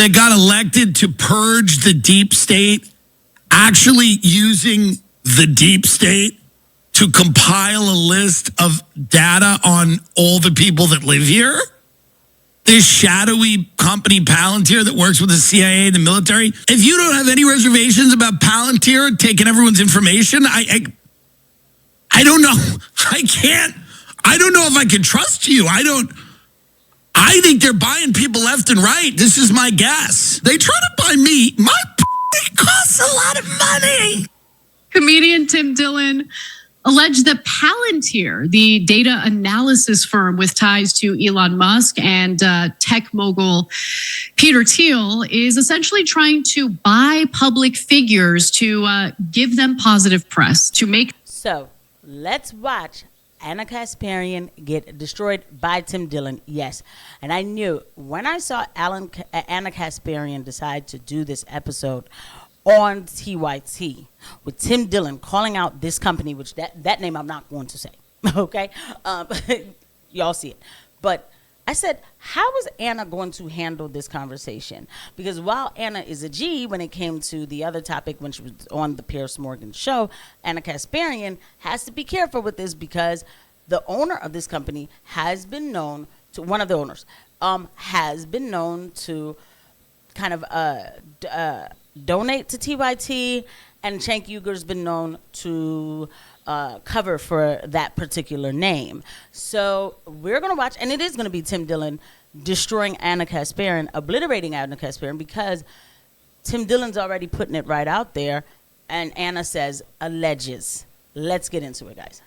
that got elected to purge the deep state, actually using the deep state to compile a list of data on all the people that live here? This shadowy company Palantir that works with the CIA and the military. If you don't have any reservations about Palantir taking everyone's information, I don't know. I don't know if I can trust you. I think they're buying people left and right. This is my guess. They try to buy me. My costs a lot of money. Comedian Tim Dillon alleged that Palantir, the data analysis firm with ties to Elon Musk and tech mogul Peter Thiel, is essentially trying to buy public figures to give them positive press to make. So let's watch Ana Kasparian get destroyed by Tim Dillon. Yes. And I knew when I saw Ana Kasparian decide to do this episode on TYT with Tim Dillon calling out this company, which that name I'm not going to say. Okay. Y'all see it. But I said, how is Ana going to handle this conversation? Because while Ana is a G when it came to the other topic when she was on the Piers Morgan show, Ana Kasparian has to be careful with this because the owner of this company has been known to, one of the owners, has been known to kind of donate to TYT, and Cenk Uygur's been known to cover for that particular name. So we're going to watch, and it is going to be Tim Dillon destroying Ana Kasparian, obliterating Ana Kasparian, because Tim Dillon's already putting it right out there, and Ana says alleges. Let's get into it, guys.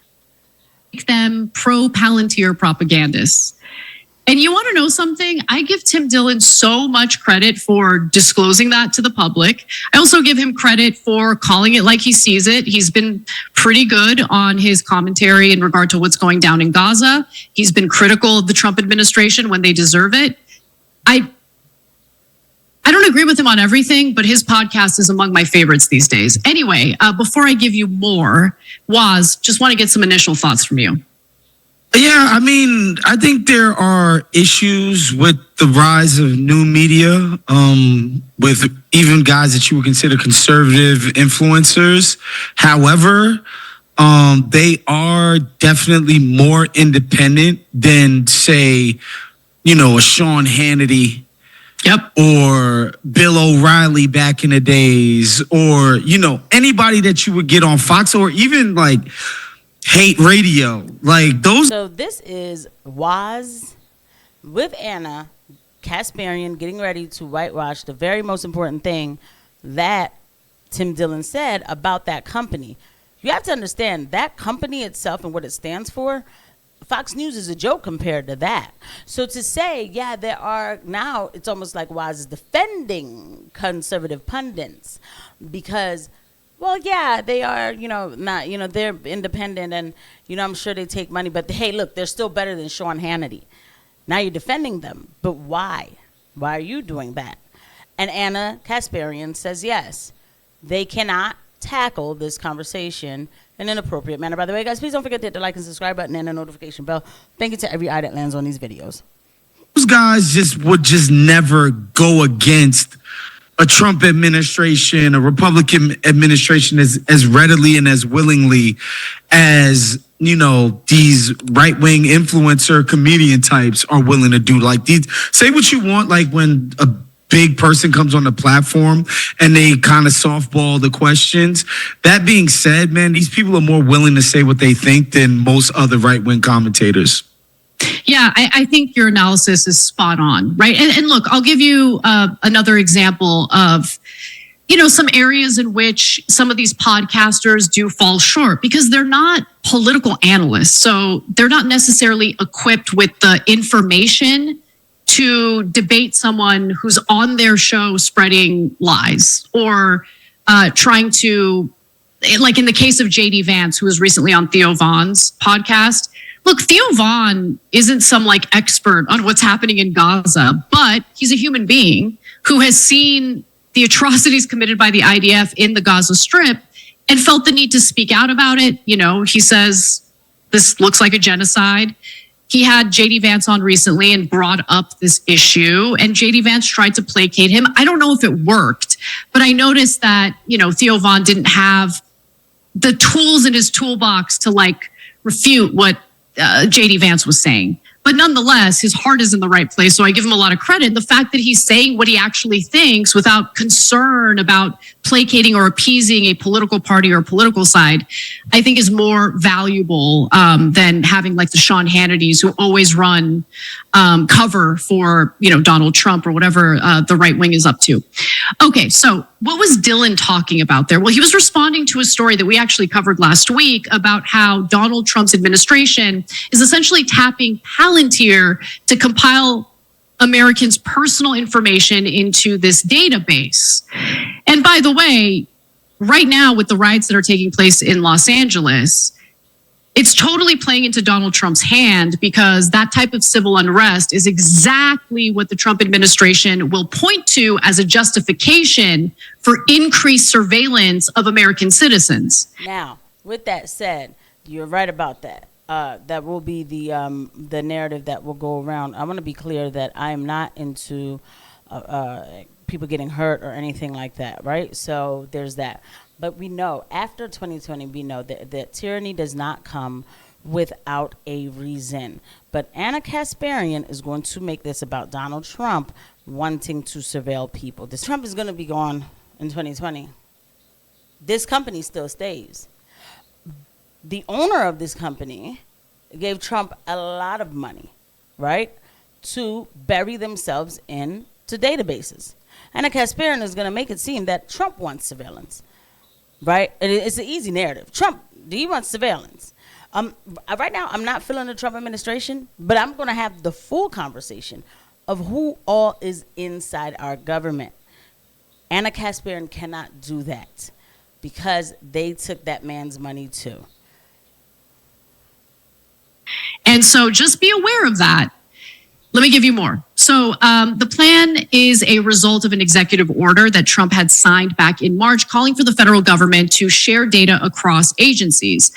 Make them pro-Palantir propagandists. And you want to know something? I give Tim Dillon so much credit for disclosing that to the public. I also give him credit for calling it like he sees it. He's been pretty good on his commentary in regard to what's going down in Gaza. He's been critical of the Trump administration when they deserve it. I don't agree with him on everything, but his podcast is among my favorites these days. Anyway, before I give you more, Waz, just want to get some initial thoughts from you. Yeah, I mean, I think there are issues with the rise of new media, with even guys that you would consider conservative influencers. However, they are definitely more independent than, say, a Sean Hannity. Yep. Or Bill O'Reilly back in the days, or, anybody that you would get on Fox, or even like hate radio, like those. So this is Waz with Ana Kasparian getting ready to whitewash the very most important thing that Tim Dillon said about that company. You have to understand that company itself and what it stands for. Fox News is a joke compared to that. So to say, yeah, there are now, it's almost like Waz is defending conservative pundits because, well, yeah, they are, not, they're independent and, I'm sure they take money. But, hey, look, they're still better than Sean Hannity. Now you're defending them. But why? Why are you doing that? And Ana Kasparian says, yes, they cannot tackle this conversation in an appropriate manner. By the way, guys, please don't forget to hit the like and subscribe button and the notification bell. Thank you to every eye that lands on these videos. Those guys would never go against a Trump administration, a Republican administration as readily and as willingly as, these right-wing influencer comedian types are willing to do. Like, these, say what you want, like when a big person comes on the platform and they kind of softball the questions. That being said, man, these people are more willing to say what they think than most other right-wing commentators. Yeah, I think your analysis is spot on, right? And look, I'll give you another example of, some areas in which some of these podcasters do fall short because they're not political analysts. So they're not necessarily equipped with the information to debate someone who's on their show spreading lies or trying to, like in the case of JD Vance, who was recently on Theo Vaughn's podcast. Look, Theo Vaughn isn't some expert on what's happening in Gaza, but he's a human being who has seen the atrocities committed by the IDF in the Gaza Strip and felt the need to speak out about it. He says, this looks like a genocide. he had JD Vance on recently and brought up this issue, and JD Vance tried to placate him. I don't know if it worked, but I noticed that, Theo Von didn't have the tools in his toolbox to refute what JD Vance was saying. But nonetheless, his heart is in the right place. So I give him a lot of credit. The fact that he's saying what he actually thinks without concern about placating or appeasing a political party or a political side, I think is more valuable than having the Sean Hannitys who always run cover for, Donald Trump or whatever the right wing is up to. Okay, so what was Dillon talking about there? Well, he was responding to a story that we actually covered last week about how Donald Trump's administration is essentially tapping Palantir to compile Americans' personal information into this database. And by the way, right now with the riots that are taking place in Los Angeles, it's totally playing into Donald Trump's hand, because that type of civil unrest is exactly what the Trump administration will point to as a justification for increased surveillance of American citizens. Now, with that said, you're right about that. That will be the narrative that will go around. I want to be clear that I am not into people getting hurt or anything like that, right? So there's that. But we know after 2020, we know that tyranny does not come without a reason. But Ana Kasparian is going to make this about Donald Trump wanting to surveil people. This Trump is going to be gone in 2020. This company still stays. The owner of this company gave Trump a lot of money, right, to bury themselves into databases. Ana Kasparian is going to make it seem that Trump wants surveillance. Right? It's an easy narrative. Trump, he wants surveillance. Right now, I'm not feeling the Trump administration, but I'm going to have the full conversation of who all is inside our government. Ana Kasparian cannot do that because they took that man's money too. And so just be aware of that. Let me give you more. So the plan is a result of an executive order that Trump had signed back in March, calling for the federal government to share data across agencies,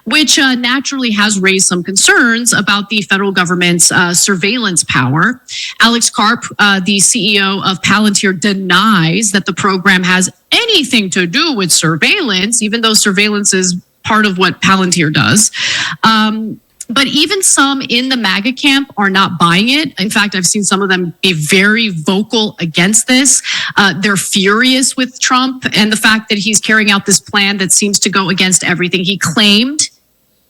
which naturally has raised some concerns about the federal government's surveillance power. Alex Karp, the CEO of Palantir, denies that the program has anything to do with surveillance, even though surveillance is part of what Palantir does. But even some in the MAGA camp are not buying it. In fact, I've seen some of them be very vocal against this. They're furious with Trump and the fact that he's carrying out this plan that seems to go against everything he claimed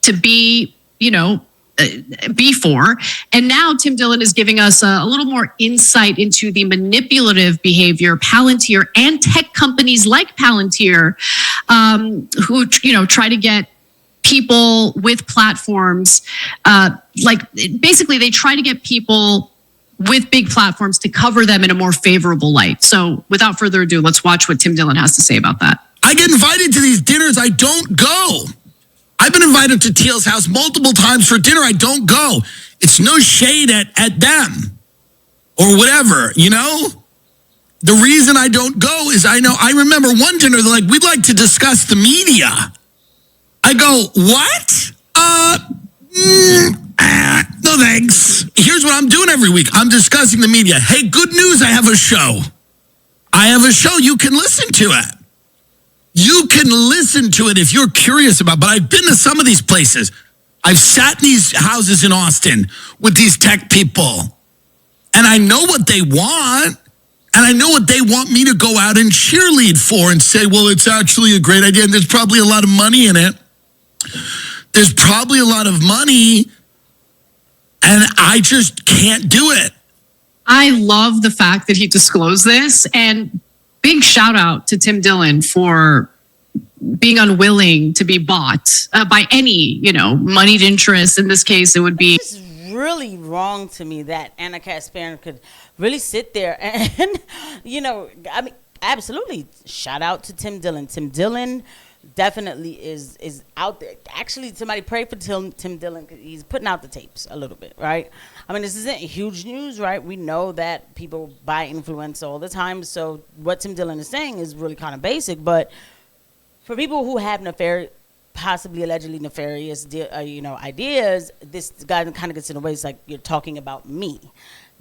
to be, be for. And now Tim Dillon is giving us a little more insight into the manipulative behavior Palantir and tech companies like Palantir, who, try to get people with platforms, basically they try to get people with big platforms to cover them in a more favorable light. So without further ado, let's watch what Tim Dillon has to say about that. I get invited to these dinners. I don't go. I've been invited to Teal's house multiple times for dinner. I don't go. It's no shade at them or whatever, The reason I don't go is I remember one dinner, they're like, we'd like to discuss the media. I go, what? No thanks. Here's what I'm doing every week. I'm discussing the media. Hey, good news, I have a show. You can listen to it. You can listen to it if you're curious about it. But I've been to some of these places. I've sat in these houses in Austin with these tech people. And I know what they want. And I know what they want me to go out and cheerlead for and say, well, it's actually a great idea. And there's probably a lot of money in it. There's probably a lot of money, and I just can't do it. I love the fact that he disclosed this, and big shout out to Tim Dillon for being unwilling to be bought by any, moneyed interest. In this case, it would be. It's really wrong to me that Ana Kasparian could really sit there and, absolutely shout out to Tim Dillon. Tim Dillon definitely is out there. Actually, somebody pray for Tim Dillon, because he's putting out the tapes a little bit, right? I mean, this isn't huge news, right? We know that people buy influence all the time, so what Tim Dillon is saying is really kind of basic, but for people who have nefarious possibly allegedly nefarious, ideas, this guy kind of gets in the way. It's like, you're talking about me.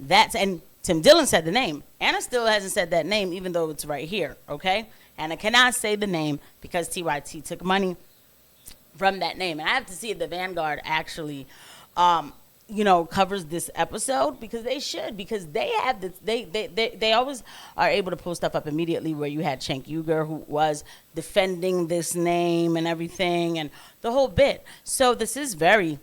And Tim Dillon said the name. Anna still hasn't said that name, even though it's right here, okay? Anna cannot say the name because TYT took money from that name. And I have to see if the Vanguard actually, covers this episode, because they should, because they have this, they always are able to pull stuff up immediately, where you had Cenk Uygur, who was defending this name and everything and the whole bit. So this is very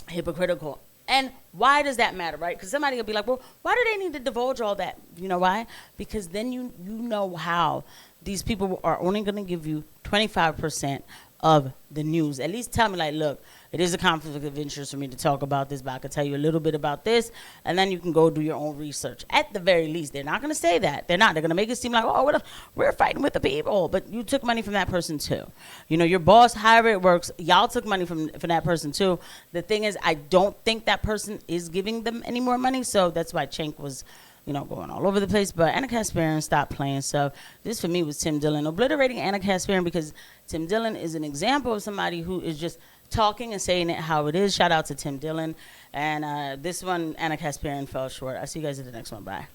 hypocritical. And why does that matter, right? Because somebody will be like, well, why do they need to divulge all that? You know why? Because then you know how these people are only going to give you 25% of the news. At least tell me, like, look, it is a conflict of interest for me to talk about this, but I can tell you a little bit about this, and then you can go do your own research. At the very least, they're not going to say that. They're not. They're going to make it seem like, oh, we're fighting with the people, but you took money from that person too. Your boss, however it works, y'all took money from that person too. The thing is, I don't think that person is giving them any more money, so that's why Cenk was going all over the place. But Ana Kasparian stopped playing. So this for me was Tim Dillon obliterating Ana Kasparian, because Tim Dillon is an example of somebody who is just talking and saying it how it is. Shout out to Tim Dillon. And this one, Ana Kasparian fell short. I'll see you guys at the next one. Bye.